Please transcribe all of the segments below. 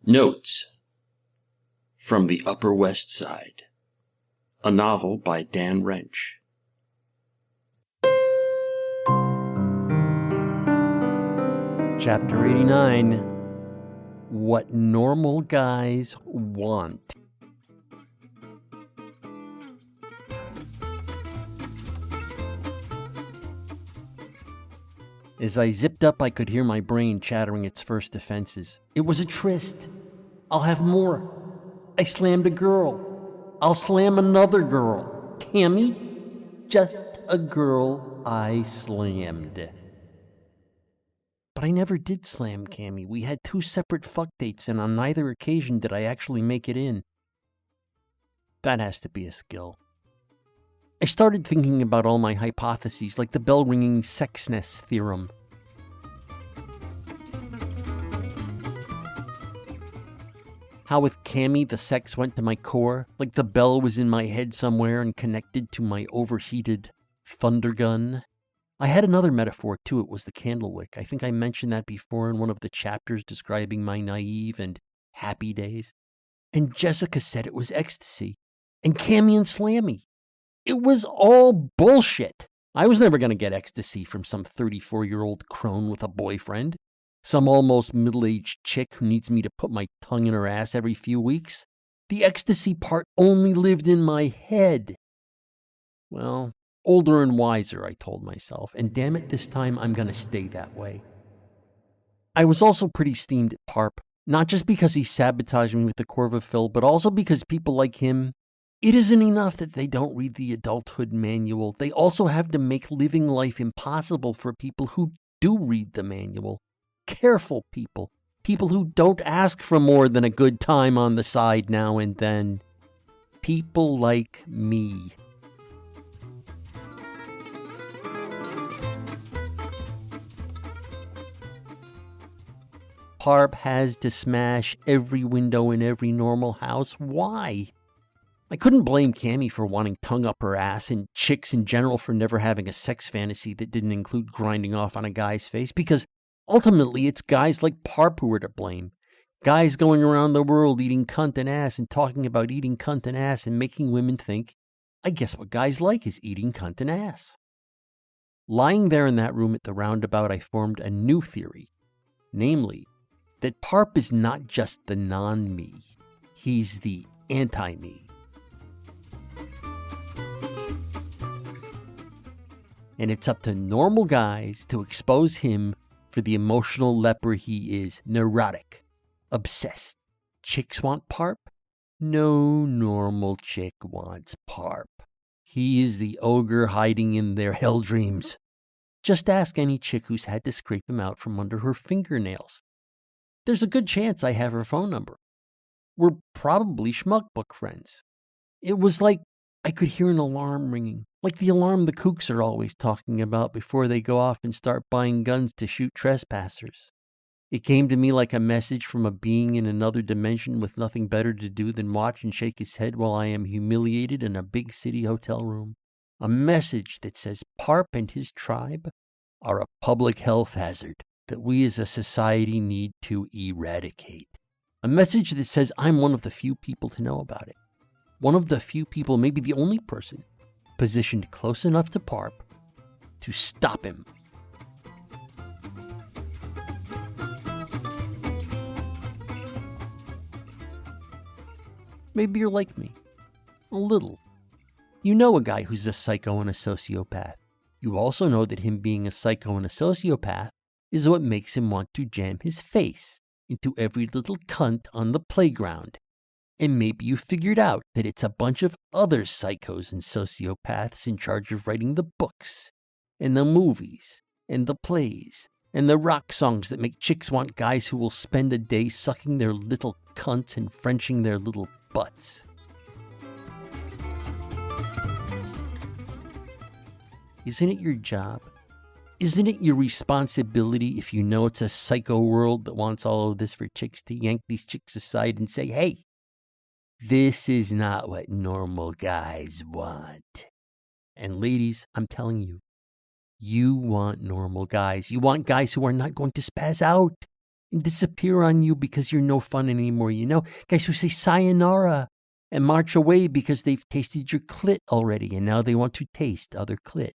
Notes from the Upper West Side, a novel by Dan Wrench. Chapter 89, What Normal Guys Want. As I zipped up, I could hear my brain chattering its first defenses. It was a tryst. I'll have more. I slammed a girl. I'll slam another girl. Cammy? Just a girl I slammed. But I never did slam Cammy. We had 2 separate fuck dates, and on neither occasion did I actually make it in. That has to be a skill. I started thinking about all my hypotheses, like the bell-ringing sexness theorem. How with Cammy the sex went to my core, like the bell was in my head somewhere and connected to my overheated thunder gun. I had another metaphor too, it was the candle wick. I think I mentioned that before in one of the chapters describing my naive and happy days. And Jessica said it was ecstasy. And Cammy and Slammy. It was all bullshit. I was never going to get ecstasy from some 34-year-old crone with a boyfriend. Some almost middle-aged chick who needs me to put my tongue in her ass every few weeks. The ecstasy part only lived in my head. Well, older and wiser, I told myself, and damn it, this time I'm going to stay that way. I was also pretty steamed at Parp, not just because he sabotaged me with the Corvophil, but also because people like him, it isn't enough that they don't read the adulthood manual. They also have to make living life impossible for people who do read the manual. Careful people. People who don't ask for more than a good time on the side now and then. People like me. Parp has to smash every window in every normal house. Why? I couldn't blame Cammy for wanting tongue up her ass and chicks in general for never having a sex fantasy that didn't include grinding off on a guy's face, because ultimately it's guys like Parp who are to blame. Guys going around the world eating cunt and ass and talking about eating cunt and ass and making women think, I guess what guys like is eating cunt and ass. Lying there in that room at the roundabout, I formed a new theory, namely, that Parp is not just the non-me, he's the anti-me. And it's up to normal guys to expose him for the emotional leper he is. Neurotic. Obsessed. Chicks want Parp? No normal chick wants Parp. He is the ogre hiding in their hell dreams. Just ask any chick who's had to scrape him out from under her fingernails. There's a good chance I have her phone number. We're probably schmuckbook friends. It was like I could hear an alarm ringing. Like the alarm the kooks are always talking about before they go off and start buying guns to shoot trespassers. It came to me like a message from a being in another dimension with nothing better to do than watch and shake his head while I am humiliated in a big city hotel room. A message that says Parp and his tribe are a public health hazard that we as a society need to eradicate. A message that says I'm one of the few people to know about it. One of the few people, maybe the only person, positioned close enough to Parp to stop him. Maybe you're like me. A little. You know a guy who's a psycho and a sociopath. You also know that him being a psycho and a sociopath is what makes him want to jam his face into every little cunt on the playground. And maybe you figured out that it's a bunch of other psychos and sociopaths in charge of writing the books, and the movies, and the plays, and the rock songs that make chicks want guys who will spend a day sucking their little cunts and Frenching their little butts. Isn't it your job? Isn't it your responsibility, if you know it's a psycho world that wants all of this for chicks, to yank these chicks aside and say, hey, this is not what normal guys want. And ladies, I'm telling you, you want normal guys. You want guys who are not going to spaz out. and disappear on you because you're no fun anymore, you know? Guys who say sayonara and march away because they've tasted your clit already and now they want to taste other clit.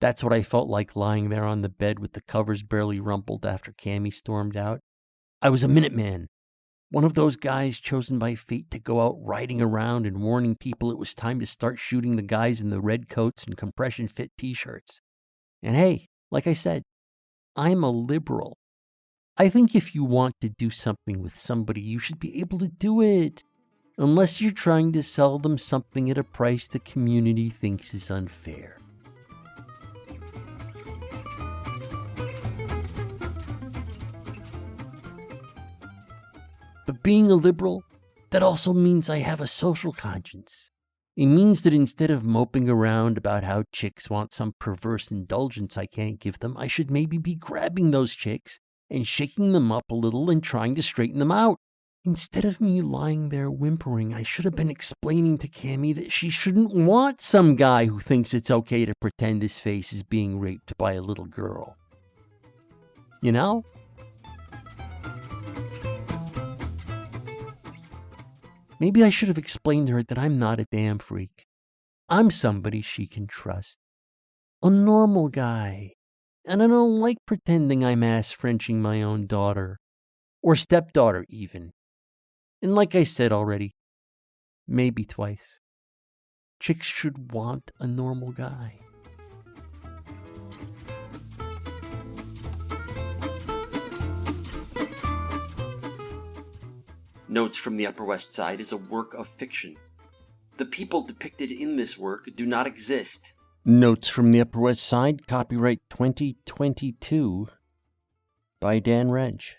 That's what I felt like lying there on the bed with the covers barely rumpled after Cammy stormed out. I was a Minuteman. One of those guys chosen by fate to go out riding around and warning people it was time to start shooting the guys in the red coats and compression fit t-shirts. And hey, like I said, I'm a liberal. I think if you want to do something with somebody, you should be able to do it. Unless you're trying to sell them something at a price the community thinks is unfair. But being a liberal, that also means I have a social conscience. It means that instead of moping around about how chicks want some perverse indulgence I can't give them, I should maybe be grabbing those chicks and shaking them up a little and trying to straighten them out. Instead of me lying there whimpering, I should have been explaining to Cammy that she shouldn't want some guy who thinks it's okay to pretend his face is being raped by a little girl. You know? Maybe I should have explained to her that I'm not a damn freak. I'm somebody she can trust. A normal guy. And I don't like pretending I'm ass-Frenching my own daughter. Or stepdaughter, even. And like I said already, maybe twice, chicks should want a normal guy. Notes from the Upper West Side is a work of fiction. The people depicted in this work do not exist. Notes from the Upper West Side, copyright 2022, by Dan Wrench.